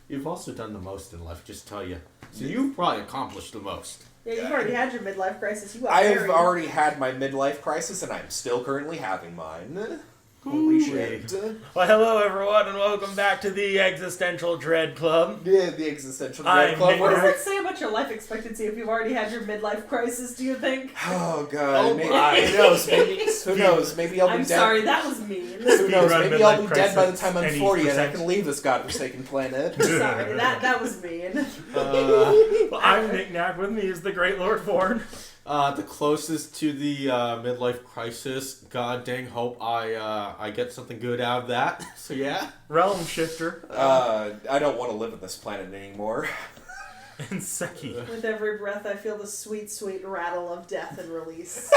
You've also done the most in life, just tell you. So you've probably accomplished the most. Yeah, you've already had your midlife crisis. You got I've married. already had my midlife crisis, and I'm still currently having mine. Holy shit. Well, hello everyone, and welcome back to the Existential Dread Club. Yeah, the Existential Dread Club. What does it say about your life expectancy if you've already had your midlife crisis, do you think? Oh, God. Oh, maybe, my. who knows? Maybe I'll be I'm dead. sorry, that was mean. Who knows? Speedrun Maybe I'll be midlife dead by the crisis, time I'm any 40 and I percent. can leave this godforsaken planet. Sorry, that was mean. Well, I'm Nick Knack. With me is the Great Lord Vorn. The closest to the midlife crisis. God dang, hope I get something good out of that. So yeah. Realm Shifter. I don't want to live on this planet anymore. And Seki. With every breath, I feel the sweet, sweet rattle of death and release.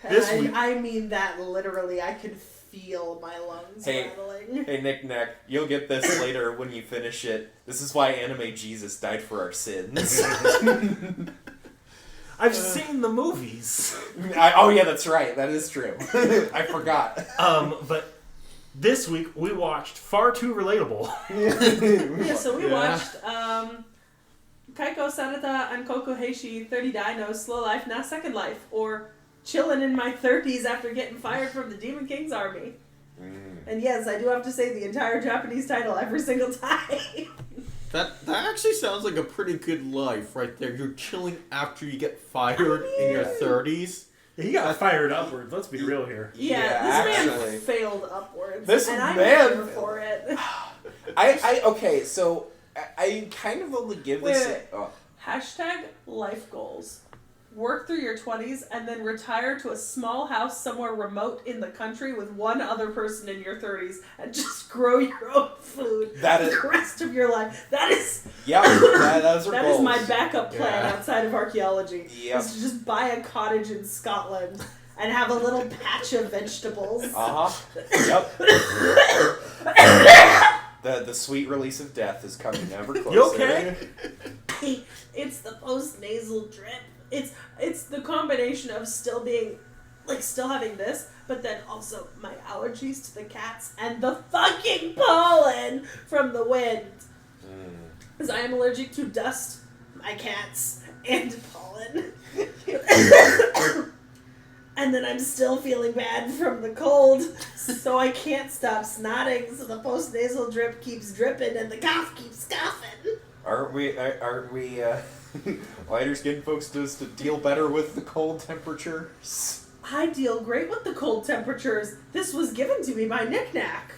This And week- I mean that literally. I can feel my lungs rattling. Hey, Nick Knack, you'll get this later when you finish it. This is why Anime Jesus died for our sins. I've seen the movies. Oh, yeah, that's right. That is true. I forgot. But this week we watched Far Too Relatable. Yeah, so we watched Kaiko Sanata and Koko Heishi 30 Dino Slow Life Now Second Life, or Chillin in my 30s after getting fired from the Demon King's army. And yes, I do have to say the entire Japanese title every single time. That actually sounds like a pretty good life right there. You're chilling after you get fired in your 30s. He got fired upwards. Let's be real here. Yeah, this actually. man failed upwards. This and I'm man- here for it. Okay, so I kind of only give this... Wait. Oh. Hashtag life goals. Work through your 20s and then retire to a small house somewhere remote in the country with one other person in your 30s and just grow your own food That for is- the rest of your life. That is Yeah, those are that goals. is my backup plan Yeah. outside of archaeology. Yep. Is to just buy a cottage in Scotland and have a little patch of vegetables. Yep. The sweet release of death is coming ever closer. You okay? It's the post-nasal drip. It's the combination of still having this, but then also my allergies to the cats and the fucking pollen from the wind. Because I am allergic to dust, my cats, and pollen. And then I'm still feeling bad from the cold, so I can't stop snotting, so the post-nasal drip keeps dripping and the cough keeps coughing. Aren't we lighter skinned folks just to deal better with the cold temperatures? I deal great with the cold temperatures. This was given to me by Nick Knack.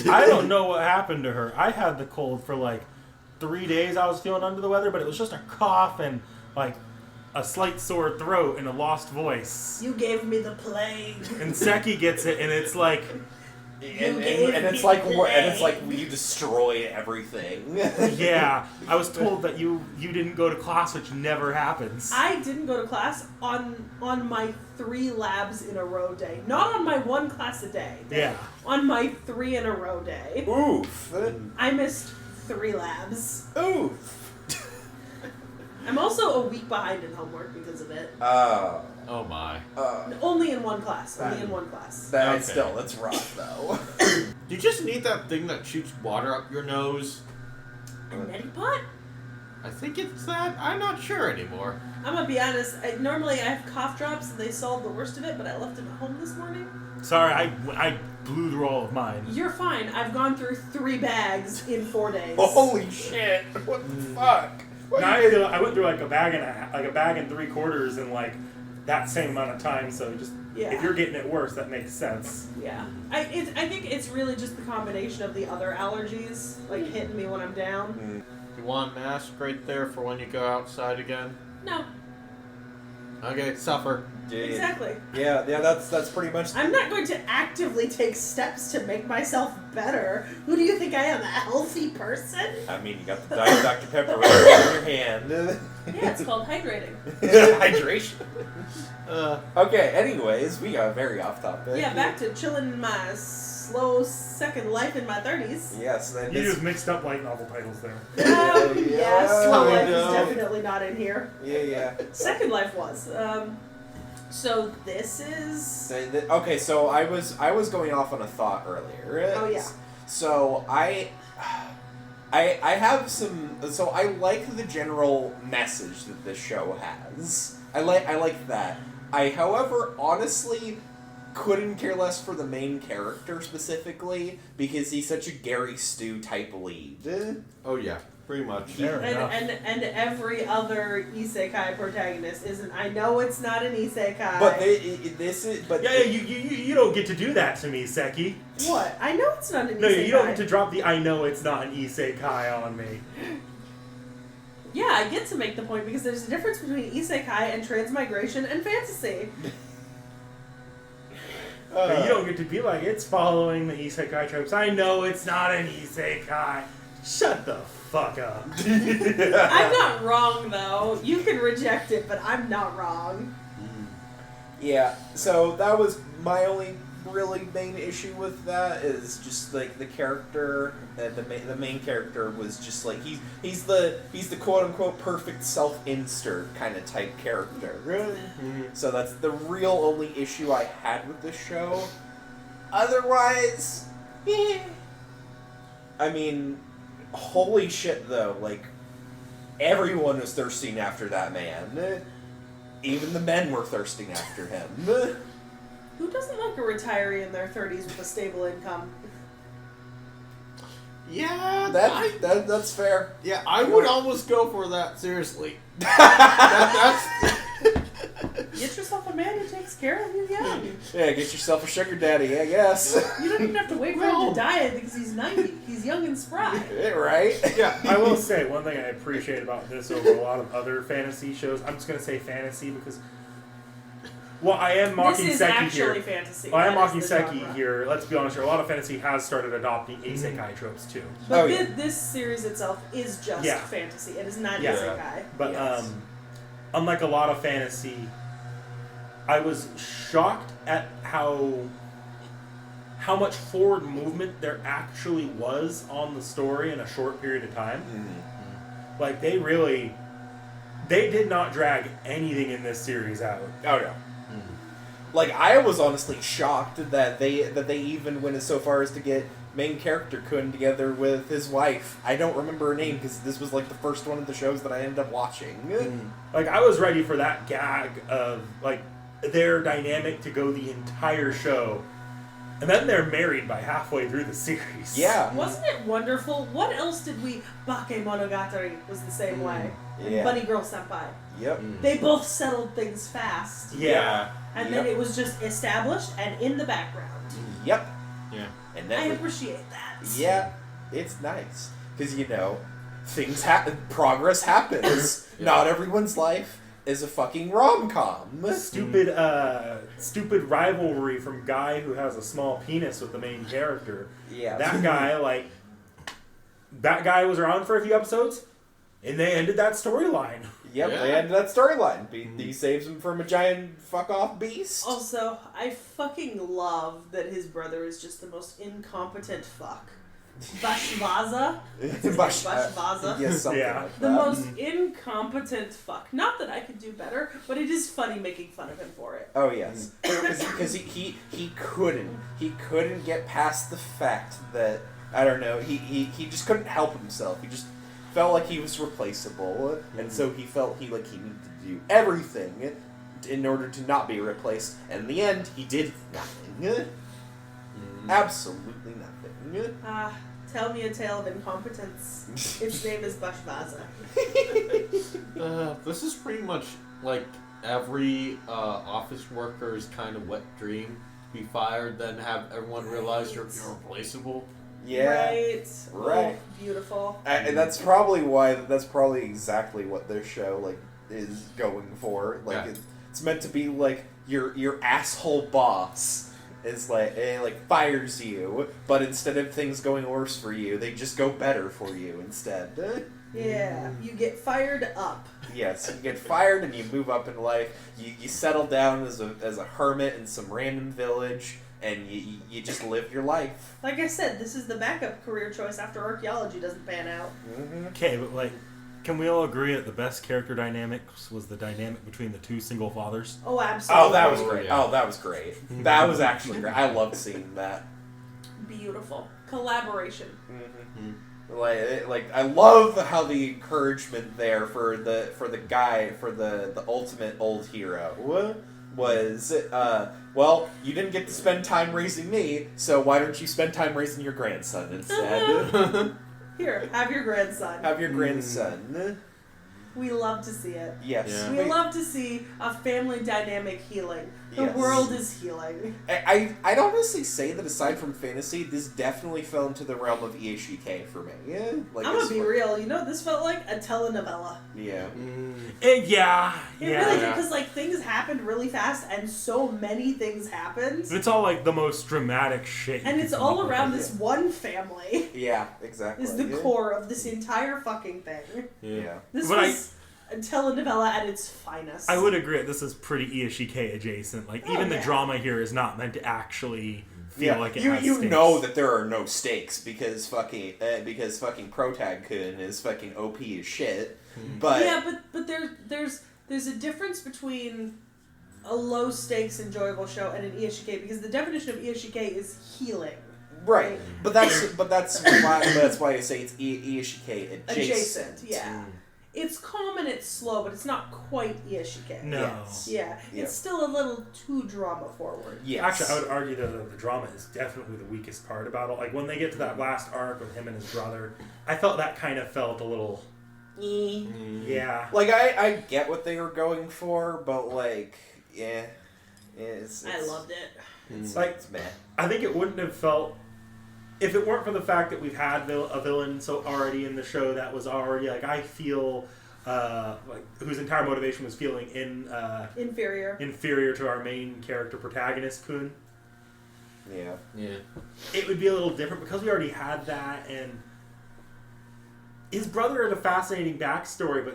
I don't know what happened to her. I had the cold for like 3 days. I was feeling under the weather, but it was just a cough and like a slight sore throat and a lost voice. You gave me the plague. And Seki gets it, and it's like, And it's like you destroy everything. yeah. I was told that you didn't go to class, which never happens. I didn't go to class on my 3 labs in a row day. Not on my 1 class a day. Yeah. On my 3 in a row day. Oof. I missed 3 labs. Oof. I'm also a week behind in homework because of it. Oh my. Only in 1 class. Only in 1 class. That's Okay. rough though. You just need that thing that shoots water up your nose. A neti pot? I think it's that. I'm not sure anymore. I'm gonna be honest. Normally I have cough drops and they solve the worst of it, but I left them at home this morning. Sorry, I blew through all of mine. You're fine. I've gone through 3 bags in 4 days. Holy shit! What the fuck? Now I went through like a bag and 3/4 in like that same amount of time. So just Yeah. if you're getting it worse, that makes sense. Yeah. I think it's really just the combination of the other allergies, like hitting me when I'm down. You want a mask right there for when you go outside again? No, Okay, suffer. exactly. Yeah, that's pretty much. I'm not going to actively take steps to make myself better. Who do you think I am, a healthy person? I mean, you got the Diet Dr. Pepper right there in your hand. Yeah, it's called hydrating. Hydration. Uh, Okay, anyways, we got very off topic. Yeah, back to chilling my slow second life in my 30s. Yes, then You this. just mixed up light novel titles there. Yeah, slow life is no. definitely not in here. Yeah. Second life was. So this is. Okay, so I was going off on a thought earlier. Oh, yeah. So I have some. So I like the general message that this show has. I like that. I, however, honestly couldn't care less for the main character specifically because he's such a Gary Stu type lead. Oh yeah, pretty much. Fair enough. And every other isekai protagonist isn't. I know it's not an isekai. But this is. But Yeah, you don't get to do that to me, Seki. What? I know it's not an No, isekai. you don't get to drop the I know it's not an isekai on me. Yeah, I get to make the point because there's a difference between isekai and transmigration and fantasy. But you don't get to be like, it's following the isekai tropes. I know it's not an isekai. Shut the fuck up. I'm not wrong, though. You can reject it, but I'm not wrong. yeah, so that was my only really main issue with that is just like the character, the main character was just like he's the quote unquote perfect self-insert kind of type character. So that's the real only issue I had with this show. Otherwise, I mean, holy shit though, like everyone was thirsting after that man. Even the men were thirsting after him. Who doesn't like a retiree in their 30s with a stable income? Yeah, That's fair. yeah, I would almost go for that. Seriously, that's Get yourself a man who takes care of you young. Yeah, get yourself a sugar daddy, I guess. You don't even have to wait for him to die because he's 90. He's young and spry. Right? yeah. I will say, one thing I appreciate about this over a lot of other fantasy shows, I'm just going to say fantasy because, well, I am mocking This is Seki actually here. fantasy. Well, I am That mocking is the Seki genre. here. Let's be honest here. A lot of fantasy has started adopting isekai tropes too. But Oh, yeah. this series itself is just Yeah. fantasy. It is not Yeah. isekai. But Yes. unlike a lot of fantasy, I was shocked at how much forward movement there actually was on the story in a short period of time. Like they did not drag anything in this series out. Oh no. Like I was honestly shocked that they even went so far as to get main character Kun together with his wife. I don't remember her name because this was like the first one of the shows that I ended up watching. Like I was ready for that gag of like their dynamic to go the entire show. And then they're married by halfway through the series. Yeah. Wasn't it wonderful? What else did we... Bake Monogatari was the same way. And Yeah. Bunny Girl Senpai. Yep. They both settled things fast. Yeah. And then it was just established and in the background. Yep. Yeah. And I then appreciate that. yeah, it's nice because things happen. Progress happens. Yeah. Not everyone's life is a fucking rom-com. Stupid rivalry from guy who has a small penis with the main character. Yeah. That guy was around for a few episodes, and they ended that storyline. Yep, Yeah. they ended that storyline. He saves him from a giant fuck-off beast. Also, I fucking love that his brother is just the most incompetent fuck. Bashvaza? Bashvaza? Yes, something Yeah. like that. The most incompetent fuck. Not that I could do better, but it is funny making fun of him for it. Oh yes, because he couldn't get past the fact that I don't know he just couldn't help himself. He just felt like he was replaceable, and so he felt he needed to do everything in order to not be replaced. And in the end, he did nothing. Absolutely nothing. Tell me a tale of incompetence. Its name is Bashvaza. This is pretty much like every office worker's kind of wet dream to be fired, then have everyone realize you're replaceable. Yeah. Right. Right. Oh, beautiful. And that's probably exactly what this show is going for. Like Yeah. it's meant to be like your asshole boss is fires you, but instead of things going worse for you, they just go better for you instead. Yeah. You get fired up. Yes, you get fired and you move up in life. You settle down as a hermit in some random village, and you just live your life. Like I said, this is the backup career choice after archaeology doesn't pan out. Okay, but can we all agree that the best character dynamics was the dynamic between the two single fathers? Oh, absolutely. Oh, that was great. Yeah. Oh, that was great. That was actually great. I loved seeing that. Beautiful. Collaboration. Like I love how the encouragement there for the guy for the ultimate old hero was well, you didn't get to spend time raising me, so why don't you spend time raising your grandson instead? Here, have your grandson. Have your grandson. We love to see it. Yes. Yeah. We love to see a family dynamic healing. The Yes. world is healing. I'd honestly say that aside from fantasy, this definitely fell into the realm of E.H.E for me. Yeah, like I'm gonna be real. You know what this felt like? A telenovela. Yeah. Yeah. It really did, because like things happened really fast, and so many things happened, It's all like the most dramatic shit. and you it's can all come up around with. this one family. Yeah, exactly. Is the yeah. core of this entire fucking thing. Yeah. This But was a telenovela at its finest. I would agree. This is pretty E.H.E adjacent. Like even the yeah. drama here is not meant to actually feel like it has you stakes. know that there are no stakes because fucking Protag Kun is fucking OP as shit. But yeah, but there's a difference between a low stakes enjoyable show and an E.H.E because the definition of E.H.E is healing. right, but that's why I say it's E.H.E adjacent. Yeah. It's calm and it's slow, but it's not quite E.H.E. No. Yes. Yeah, Yeah. it's still a little too drama forward. Yes. Actually, I would argue that the drama is definitely the weakest part about it. Like when they get to that last arc with him and his brother, I felt that kind of felt a little. Yeah. Like I get what they were going for, but like it's I loved it. It's Like, it's meh. I think it wouldn't have felt if it weren't for the fact that we've had a villain so already in the show that was already like I feel like whose entire motivation was feeling inferior to our main character protagonist Kun. Yeah. Yeah. It would be a little different because we already had that, and his brother had a fascinating backstory, but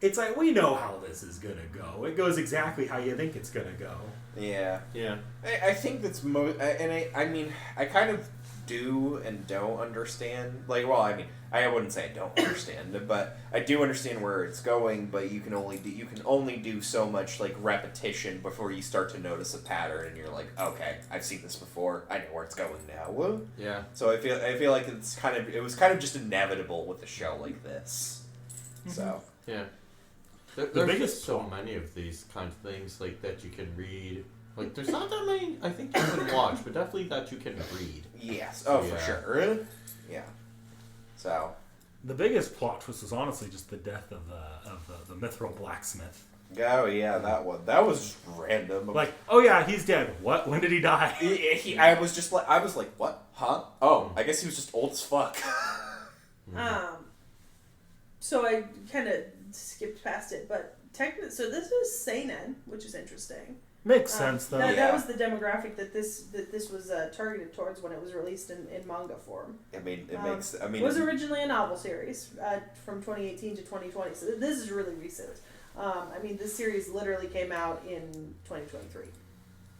it's like we know how this is gonna go. It goes exactly how you think it's gonna go. Yeah. Yeah. I think that's I mean I kind of do and don't understand. Like, well, I mean, I wouldn't say I don't understand, but I do understand where it's going. But you can only do so much like repetition before you start to notice a pattern, and you're like, okay, I've seen this before. I know where it's going now. Yeah. So I feel like it was kind of just inevitable with a show like this. So Yeah. There's biggest just so many of these kinds of things like that you can read. Like, there's not that many I think you can watch, but definitely that you can read. yes, for Yeah. sure. Yeah. So. The biggest plot twist was honestly just the death of the mithril blacksmith. Oh yeah, that one. That was just random. Like, oh yeah, he's dead. What? When did he die? I was like, what? Huh? Oh, I guess he was just old as fuck. So I kind of skipped past it, but so this is seinen, which is interesting. Makes sense though. That was the demographic that this was targeted towards when it was released in manga form. I mean, it makes. I mean, it was originally a novel series from 2018 to 2020, so this is really recent. I mean, this series literally came out in 2023.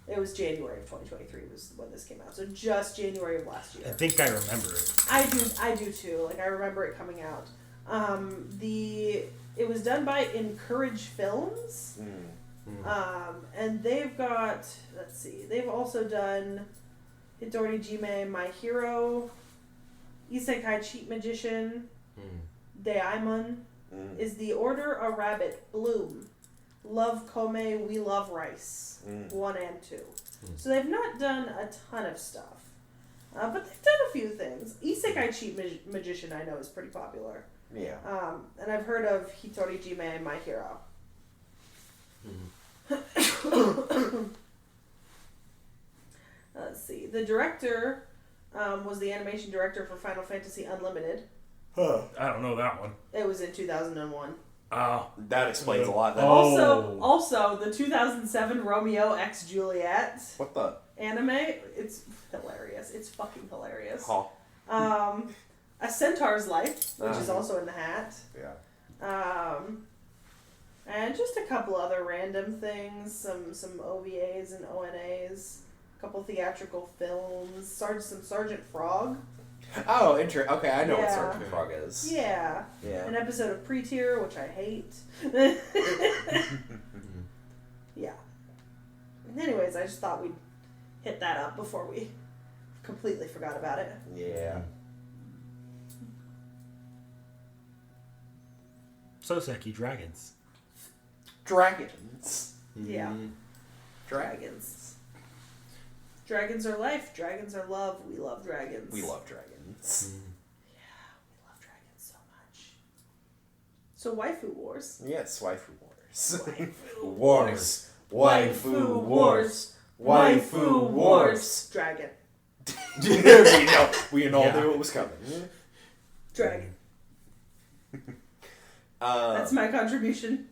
It was January of 2023 was when this came out, so just January of last year. I think I remember it. I do too. Like I remember it coming out. It was done by Encourage Films. And they've got, let's see, they've also done Hitori Jime, My Hero, Isekai Cheat Magician, Daimon, Is the Order a Rabbit, Bloom, Love Kome, We Love Rice, 1 and 2. So they've not done a ton of stuff, but they've done a few things. Isekai Cheat Magician I know is pretty popular. Yeah. And I've heard of Hitori Jime and My Hero. Let's see. The director was the animation director for Final Fantasy Unlimited. Huh. I don't know that one. It was in 2001. Oh. That explains a lot. Then. Also, the 2007 Romeo x Juliet What the? anime. It's hilarious. It's fucking hilarious. Huh. A Centaur's Life, which is also in the hat. Yeah. And just a couple other random things, some OVAs and ONAs, a couple theatrical films, some Sergeant Frog. Oh, okay, I know what Yeah. Sergeant Frog is. Yeah. Yeah. An episode of Pre-Tier, which I hate. Yeah. Anyways, I just thought we'd hit that up before we completely forgot about it. Yeah. Soseki, dragons. Dragons. Yeah. Dragons. Dragons are life. Dragons are love. We love dragons. We love dragons. Yeah, we love dragons so much. So waifu wars. Yes, waifu wars. Waifu Wars. Waifu wars. Waifu wars. Dragon. we all Yeah. knew it was coming. Dragon. That's my contribution.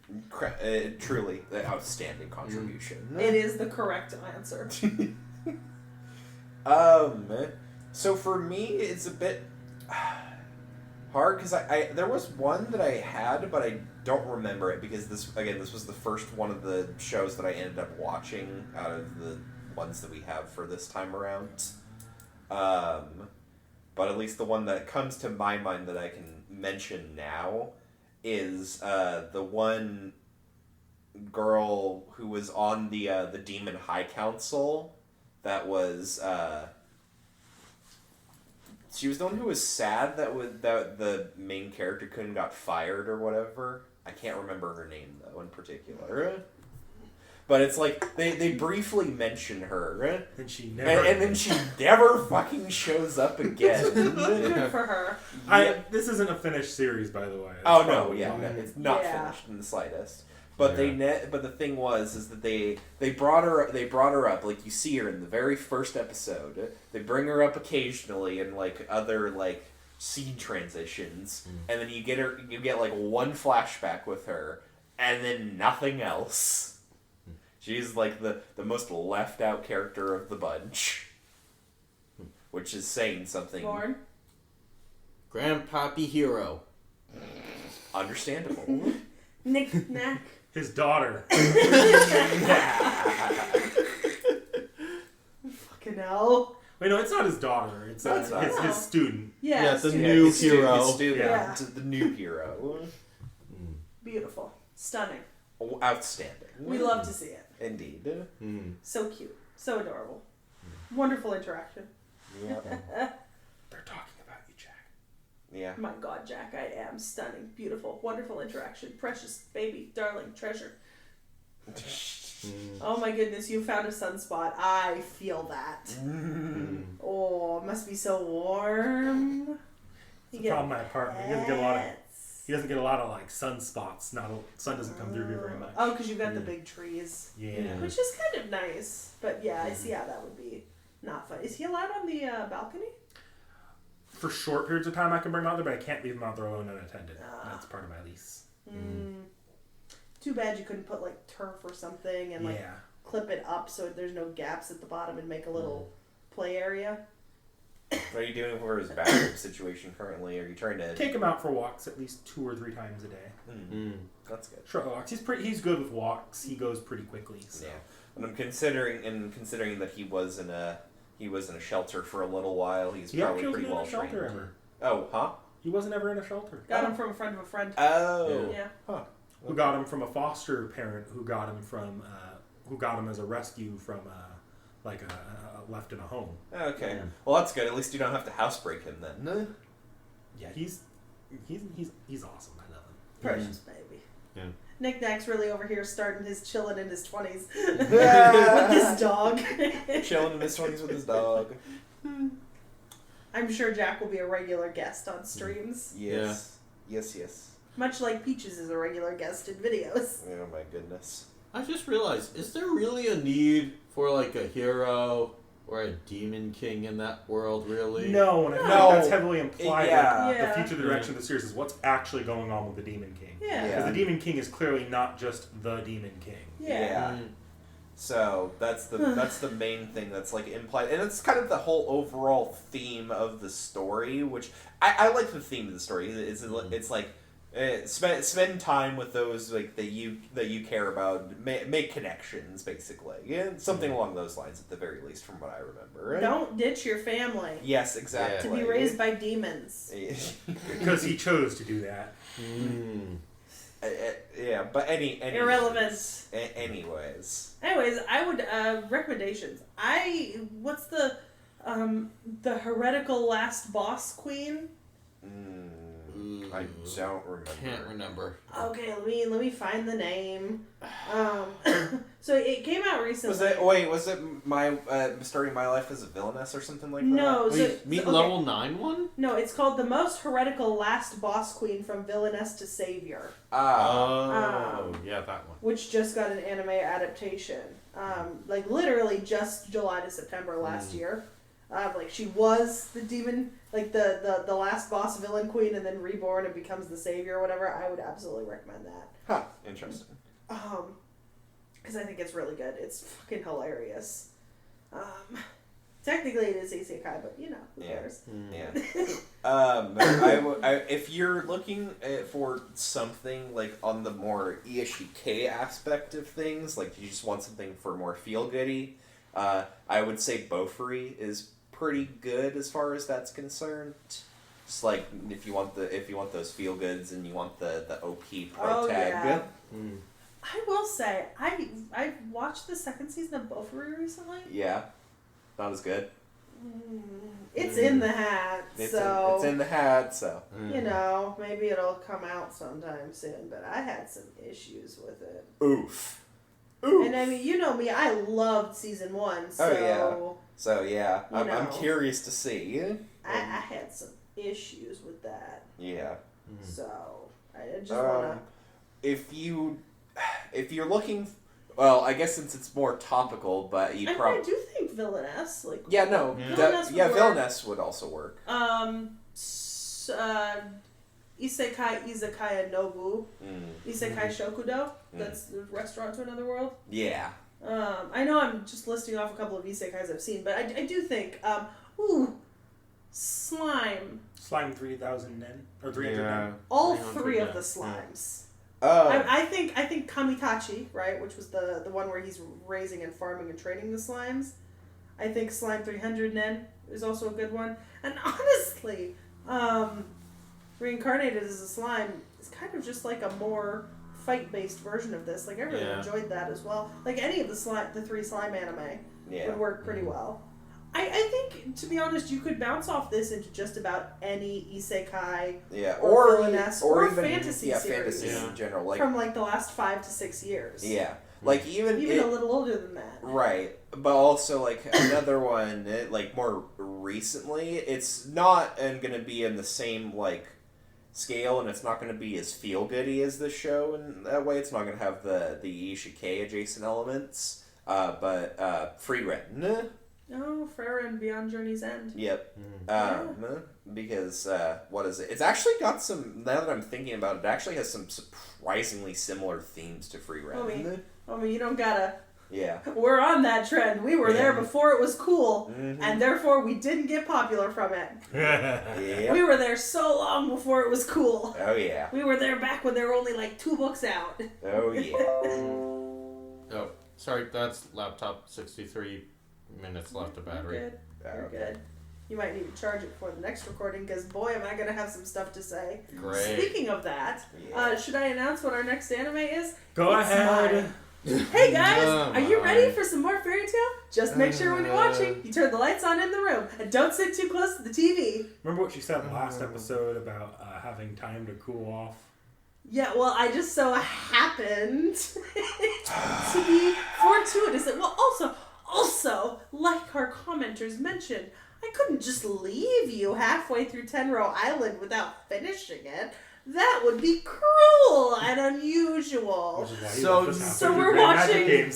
Truly, the outstanding contribution. It is the correct answer. So for me, it's a bit hard because I there was one that I had, but I don't remember it because this was the first one of the shows that I ended up watching out of the ones that we have for this time around. But at least the one that comes to my mind that I can mention now is the one girl who was on the Demon High Council. That was she was the one who was sad that the main character couldn't got fired or whatever. I can't remember her name though in particular. But it's like they briefly mention her, And she never. and then she never fucking shows up again. Good for her. This isn't a finished series, by the way. It's Oh no, probably- yeah, it's not Yeah. finished in the slightest. But Yeah. but the thing is that they brought her up, like you see her in the very first episode. They bring her up occasionally in like other like scene transitions, and then you get like one flashback with her, and then nothing else. She's like the most left out character of the bunch, which is saying something. Born. Grandpappy Hero. Understandable. Knick knack. His daughter. Fucking hell. Wait, no, it's not his daughter. It's No, it's not. his student. Yeah. Yeah, the student. new his stu- hero. his student, Yeah. the new hero. Beautiful. Stunning. Outstanding. We love to see it. Indeed. So cute. So adorable. Wonderful interaction. Yeah. They're talking about you, Jack. Yeah. My God, Jack, I am stunning, beautiful, wonderful interaction, precious, baby, darling, treasure. Oh my goodness, you found a sunspot. I feel that. Oh, it must be so warm. It's the problem with my apartment. He doesn't get a lot of like sunspots. Sun doesn't come through here very much. Oh, because you've got the big trees. Yeah. Which is kind of nice. But yeah, I see how that would be not fun. Is he allowed on the balcony? For short periods of time, I can bring him out there, but I can't leave him out there alone unattended. That's part of my lease. Too bad you couldn't put like turf or something and like clip it up so there's no gaps at the bottom and make a little play area. What are you doing for his bathroom situation currently? Are you trying to Take him out for walks at least 2 or 3 times a day. That's good. Short walks. He's good with walks. He goes pretty quickly. So. Yeah. And I'm considering that he was in a shelter for a little while. He's He probably actually pretty wasn't well in a shelter trained. ever. Oh, huh? He wasn't ever in a shelter. Got him from a friend of a friend. Oh. Yeah. Huh. Who got him from a foster parent who got him from who got him as a rescue from left in a home. Okay. Yeah. Well, that's good. At least you don't have to housebreak him then. Yeah, he's awesome. I love him. Precious baby. Yeah. Nick Nack's really over here starting his chillin' in his 20s with his dog. Chilling in his 20s with his dog. I'm sure Jack will be a regular guest on streams. Yes. Yes. Much like Peaches is a regular guest in videos. Oh my goodness. I just realized, is there really a need for like a hero or a demon king in that world, really? No, and I think No. that's heavily implied. Yeah. Like, Yeah. the future direction of the series is what's actually going on with the Demon King. Yeah. Because the Demon King is clearly not just the Demon King. Yeah. So that's the main thing that's like implied, and it's kind of the whole overall theme of the story, which I like the theme of the story. It's like spend time with those like that you care about, make connections, basically. Yeah, something along those lines at the very least, from what I remember. Don't ditch your family. Yes, exactly. To be raised by demons. Because he chose to do that. Yeah, but any Irrelevant. Anyways, I would recommendations. What's the heretical last boss queen? I don't remember. Can't remember. Okay, let me find the name. So it came out recently. Was it my starting my life as a villainess or something like that? No, Level 9 one? No, it's called The Most Heretical Last Boss Queen from Villainess to Savior. Yeah, that one. Which just got an anime adaptation. Like literally just July to September last year. Like she was the demon, like the last boss villain queen, and then reborn and becomes the savior or whatever. I would absolutely recommend that. Huh. Interesting. Because I think it's really good. It's fucking hilarious. Technically it is isekai, but you know, who cares? Yeah. If you're looking for something like on the more T.H.E aspect of things, like you just want something for more feel goody, I would say Bofuri is pretty good as far as that's concerned. Just like if you want those feel goods and you want the OP pro tag. Yeah. I will say I watched the second season of Bofuri recently. Yeah, not as good. It's in the hat, It's so in the hat, so you know, maybe it'll come out sometime soon. But I had some issues with it. Oof. And I mean, you know me, I loved season 1, so So yeah, I'm know. curious to see. I had some issues with that. Yeah. So I just wanna. If you're looking, well, I guess since it's more topical, but I do think Villainess, like Villainess would also work. Isekai Izakaya Nobu, Isekai Shokudo. That's the restaurant to another world. Yeah. I know I'm just listing off a couple of isekais I've seen, but I do think, Slime. Slime 3,000 nen or 300 nen. All 3 of the slimes. Oh. I think Kamitachi, right, which was the one where he's raising and farming and trading the slimes. I think Slime 300 nen is also a good one. And honestly, Reincarnated as a Slime is kind of just like a more fight-based version of this. Like I really enjoyed that as well. Like any of the 3 slime anime would work pretty well. I think, to be honest, you could bounce off this into just about any isekai or villainess or even fantasy series fantasy in general, like from like the last 5 to 6 years. Yeah, like even a little older than that. Right, but also like another one, like more recently, it's not going to be in the same like scale, and it's not going to be as feel goody as this show in that way. It's not going to have the Ishike adjacent elements, but Free Ren. Oh, Frieren Beyond Journey's End. Yep. Because, what is it? It's actually got some, now that I'm thinking about it, it actually has some surprisingly similar themes to Free Ren. Homie, you don't gotta... Yeah. We're on that trend. We were there before it was cool, and therefore we didn't get popular from it. Yep. We were there so long before it was cool. Oh, yeah. We were there back when there were only like 2 books out. Oh, yeah. Oh, sorry, that's laptop 63 minutes left of battery. You're good. You might need to charge it for the next recording, because boy, am I going to have some stuff to say. Great. Speaking of that, should I announce what our next anime is? Go ahead. Hey guys, are you ready for some more fairy tale? Just make sure when you're watching, you turn the lights on in the room, and don't sit too close to the TV. Remember what she said last episode about having time to cool off? Yeah, well, I just so happened to be fortuitous. Well, also, like our commenters mentioned, I couldn't just leave you halfway through Tenro Island without finishing it. That would be cruel and unusual. So we're watching.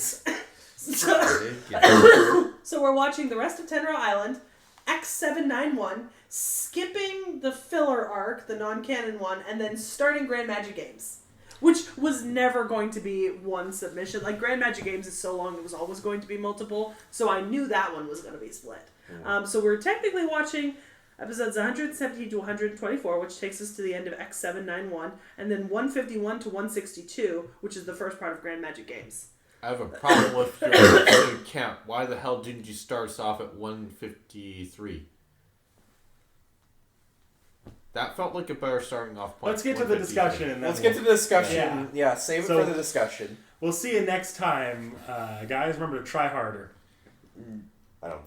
So we're watching the rest of Tenro Island, X791, skipping the filler arc, the non-canon one, and then starting Grand Magic Games, which was never going to be one submission. Like Grand Magic Games is so long, it was always going to be multiple. So I knew that one was going to be split. So we're technically watching episodes 170 to 124, which takes us to the end of X791, and then 151 to 162, which is the first part of Grand Magic Games. I have a problem with your episode count. Why the hell didn't you start us off at 153? That felt like a better starting off point. Let's get to the discussion. And Let's get to the discussion. Yeah, save it for the discussion. We'll see you next time. Guys, remember to try harder. I don't think